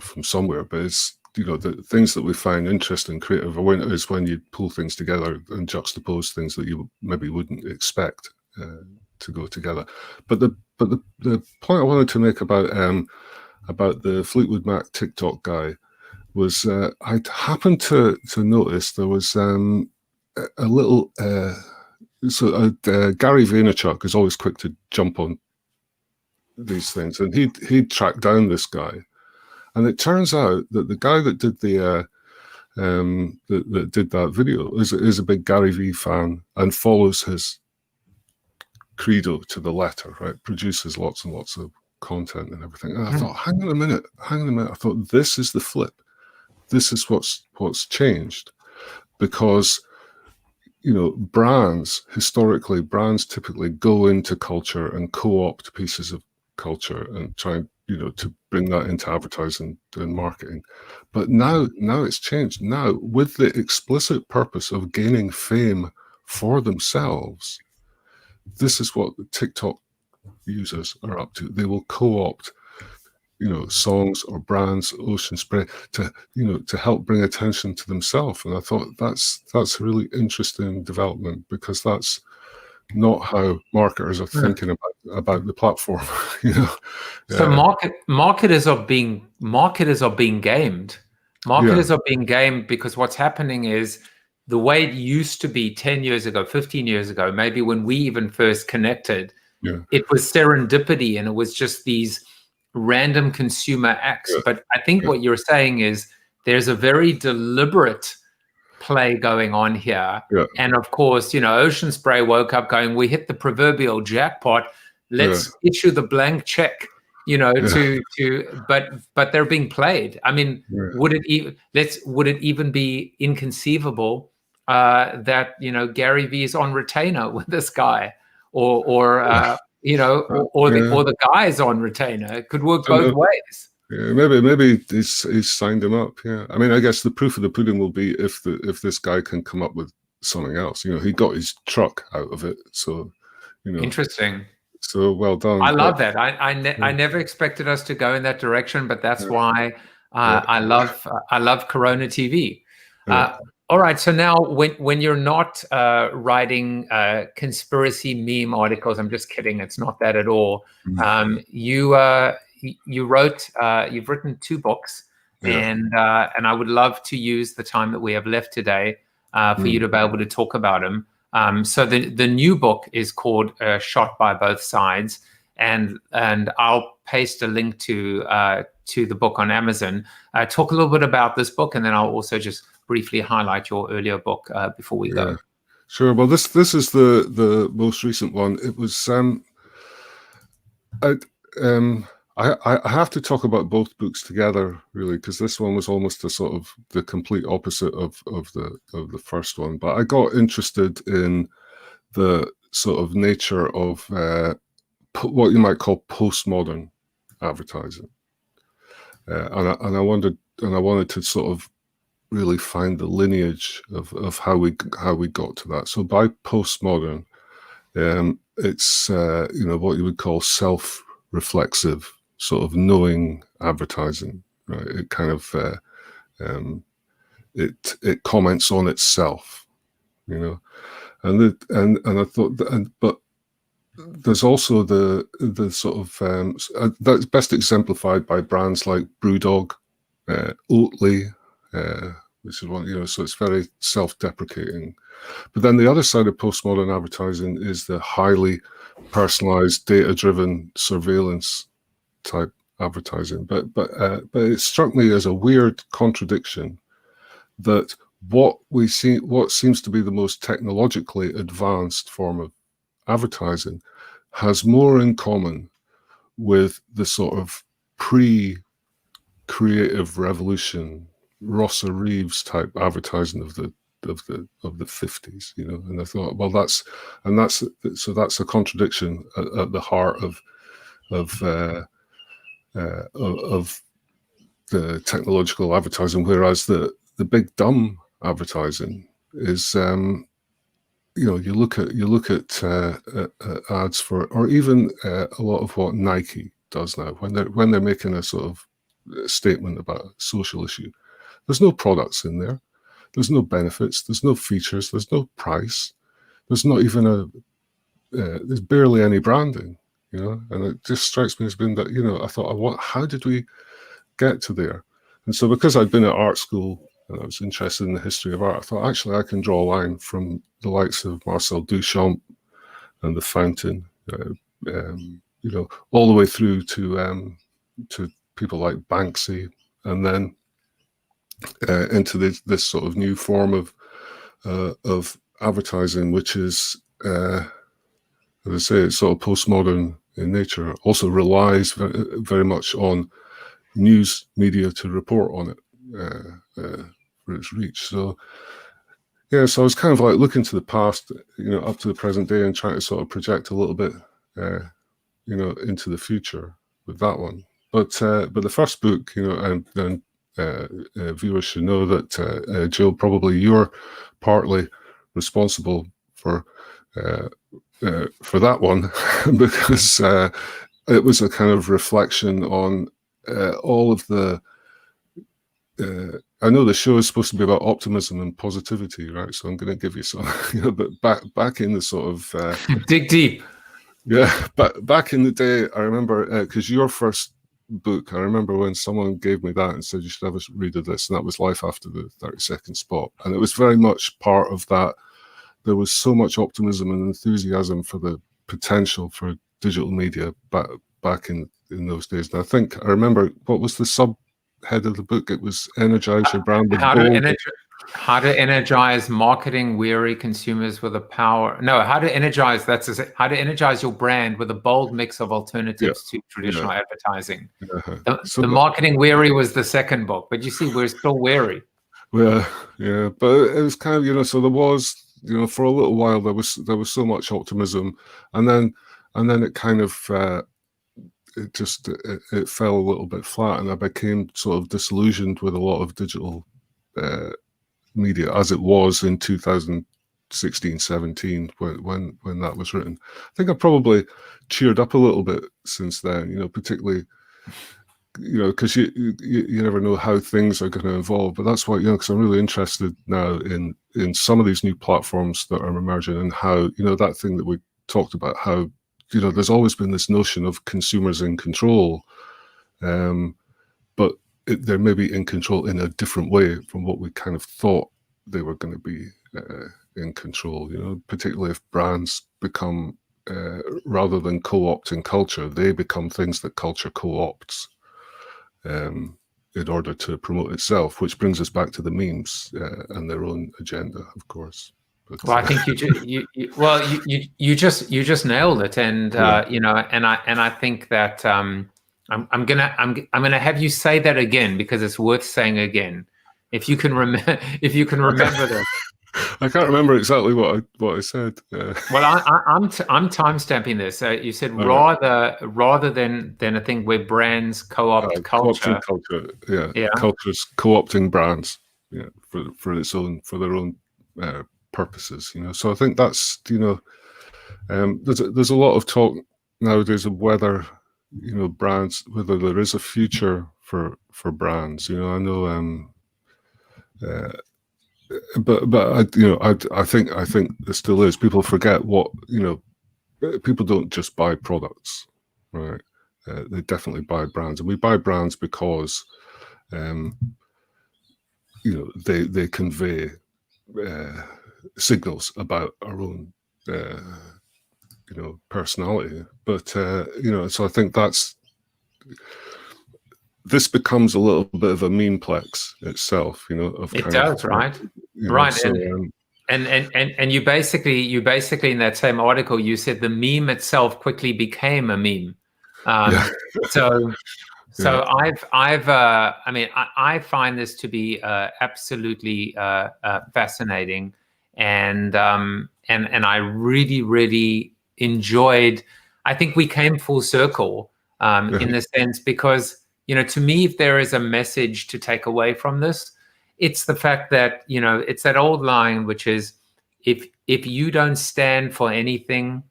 from somewhere. But it's, the things that we find interesting, creative, is when you pull things together and juxtapose things that you maybe wouldn't expect to go together. But the point I wanted to make about the Fleetwood Mac TikTok guy was I happened to notice there was a little Gary Vaynerchuk is always quick to jump on these things, and he tracked down this guy, and it turns out that the guy that did that did that video is a big Gary Vee fan and follows his credo to the letter, right? Produces lots and lots of content and everything. And I thought, hang on a minute. I thought, this is the flip. This is what's changed, because historically brands typically go into culture and co-opt pieces of culture and try to bring that into advertising and marketing. But now it's changed. Now, with the explicit purpose of gaining fame for themselves, this is what the TikTok users are up to. They will co-opt songs or brands, Ocean Spray, to help bring attention to themselves. And I thought that's a really interesting development, because that's not how marketers are thinking about the platform. So marketers are being gamed. Marketers are being gamed, because what's happening is the way it used to be 10 years ago, 15 years ago, maybe when we even first connected, it was serendipity, and it was just these random consumer acts. But I think what you're saying is there's a very deliberate play going on here. And of course, Ocean Spray woke up going, we hit the proverbial jackpot. Let's issue the blank check, but they're being played. I mean, would it even be inconceivable that Gary Vee is on retainer with this guy, or the guy's on retainer? It could work both ways. Yeah, maybe he's signed him up. Yeah, I mean, I guess the proof of the pudding will be if this guy can come up with something else. He got his truck out of it, so Interesting. So well done. I love that. I never expected us to go in that direction, but that's why I love Corona TV. All right. So now, when you're not writing conspiracy meme articles, I'm just kidding. It's not that at all. You've written 2 books, and I would love to use the time that we have left today for you to be able to talk about them. So the new book is called Shot by Both Sides, and I'll paste a link to the book on Amazon. Talk a little bit about this book, and then I'll also just briefly highlight your earlier book before we go. Sure. Well, this is the most recent one. It was I have to talk about both books together, really, because this one was almost a sort of the complete opposite of the first one. But I got interested in the sort of nature of what you might call postmodern advertising, and I wanted to sort of really find the lineage of how we got to that. So by postmodern, it's what you would call self-reflexive, sort of knowing advertising, right? It kind of it comments on itself, and I thought but there's also the sort of that's best exemplified by brands like Brewdog, Oatly, which is one, so it's very self-deprecating. But then the other side of postmodern advertising is the highly personalized, data-driven surveillance type advertising. But it struck me as a weird contradiction that what seems to be the most technologically advanced form of advertising has more in common with the sort of pre-creative revolution, Rossa Reeves type advertising of the 50s, and I thought, well, that's a contradiction at the heart of the technological advertising, whereas the big dumb advertising is you look at ads for, or even a lot of what Nike does now when they're making a sort of statement about a social issue. There's no products in there. There's no benefits. There's no features. There's no price. There's not even there's barely any branding, and it just strikes me as being that, I thought, how did we get to there? And so because I'd been at art school and I was interested in the history of art, I thought, actually, I can draw a line from the likes of Marcel Duchamp and The Fountain, all the way through to people like Banksy, and then into this sort of new form of advertising, which is, as I say, it's sort of postmodern in nature. Also relies very much on news media to report on it for its reach. So yeah, so I was kind of like looking to the past, up to the present day, and trying to sort of project a little bit, into the future with that one. But the first book, and then viewers should know that Jill, probably you're partly responsible for that one because it was a kind of reflection on all of the. I know the show is supposed to be about optimism and positivity, right? So I'm going to give you some, but back in the sort of dig deep. Yeah, but back in the day, I remember because your first book, I remember when someone gave me that and said you should have a read of this, and that was Life After the 30-Second Spot, and it was very much part of that. There was so much optimism and enthusiasm for the potential for digital media back in those days. And I remember, what was the subhead of the book? It was Energize Your Brand with Bold. How to energize marketing-weary consumers with a power. No, how to energize. How to energize your brand with a bold mix of alternatives to traditional advertising. The marketing-weary was the second book, but you see, we're still weary. Yeah, but it was kind of so there was for a little while there was so much optimism, and then it kind of it fell a little bit flat, and I became sort of disillusioned with a lot of digital media as it was in 2016-17 when that was written. I think I probably cheered up a little bit since then, particularly because you never know how things are going to evolve. But that's why, because I'm really interested now in some of these new platforms that are emerging, and how that thing that we talked about, how there's always been this notion of consumers in control, but they're maybe in control in a different way from what we kind of thought they were going to be in control. Particularly if brands become, rather than co-opting culture, they become things that culture co-opts in order to promote itself, which brings us back to the memes and their own agenda, of course. But, well, I think you just nailed it, and and I think that I'm gonna have you say that again, because it's worth saying again. If you can remember that. I can't remember exactly what I said. Well, I'm time-stamping this. You said rather than a thing where brands co-opt culture. Culture's co-opting brands, for their own purposes. So I think that's there's a lot of talk nowadays of whether brands, whether there is a future for brands. I know. But I think there still is. People forget what people don't just buy products, right? They definitely buy brands, and we buy brands because they convey signals about our own personality. But so I think this becomes a little bit of a memeplex itself, It does, right? Right. So, and you basically in that same article, you said the meme itself quickly became a meme. So I find this to be absolutely fascinating, and I really enjoyed. I think we came full circle in the sense, because to me, if there is a message to take away from this, it's the fact that, it's that old line, which is, if you don't stand for anything,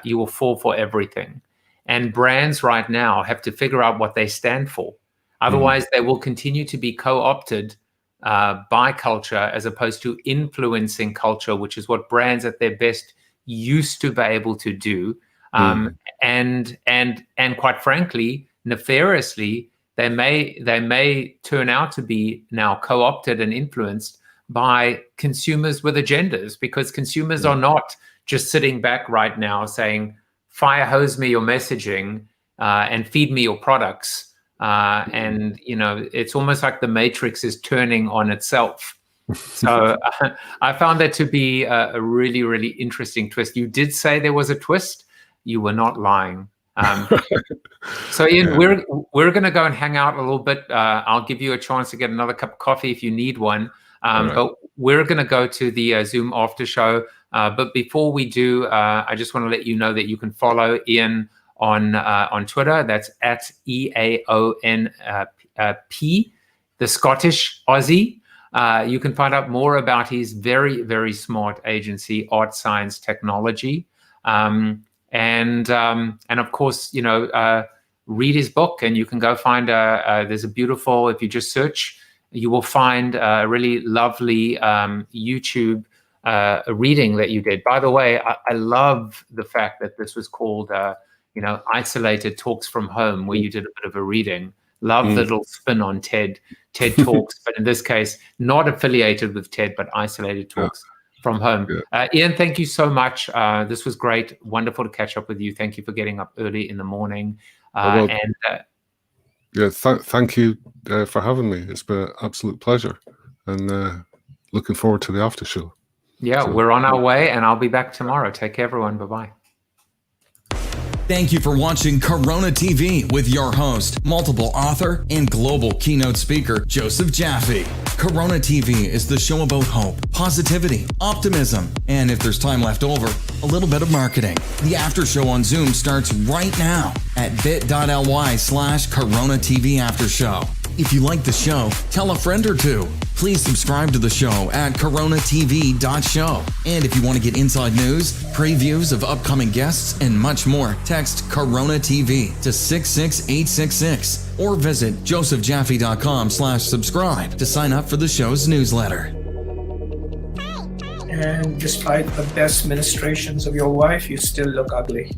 you will fall for everything. And brands right now have to figure out what they stand for. Otherwise, they will continue to be co-opted by culture, as opposed to influencing culture, which is what brands at their best used to be able to do. And quite frankly, nefariously, they may turn out to be now co-opted and influenced by consumers with agendas, because consumers are not just sitting back right now saying, fire hose me your messaging and feed me your products. And, you know, it's almost like the matrix is turning on itself. So I found that to be a really, really interesting twist. You did say there was a twist. You were not lying. So Eaon, we're going to go and hang out a little bit. I'll give you a chance to get another cup of coffee if you need one. But we're going to go to the Zoom after show. But before we do, I just want to let you know that you can follow Eaon on Twitter. That's at EAONP, the Scottish Aussie. You can find out more about his very, very smart agency, Art Science Technology. And of course, you know, read his book, and you can go find there's a beautiful, if you just search, you will find a really lovely YouTube reading that you did. By the way, I love the fact that this was called, you know, Isolated Talks from Home, where you did a bit of a reading. Love the little spin on TED Talks, but in this case, not affiliated with TED, but Isolated Talks from Home. Eaon, thank you so much. This was great. Wonderful to catch up with you. Thank you for getting up early in the morning. Thank you for having me. It's been an absolute pleasure, and looking forward to the after show. Yeah, so, we're on our way, and I'll be back tomorrow. Take care, everyone. Bye-bye. Thank you for watching Corona TV with your host, multiple author and global keynote speaker, Joseph Jaffe. Corona TV is the show about hope, positivity, optimism, and if there's time left over, a little bit of marketing. The after show on Zoom starts right now at bit.ly/Corona TV After Show. If you like the show, tell a friend or two. Please subscribe to the show at CoronaTV.show. And if you want to get inside news, previews of upcoming guests, and much more, text Corona TV to 66866 or visit josephjaffe.com/subscribe to sign up for the show's newsletter. And despite the best ministrations of your wife, you still look ugly.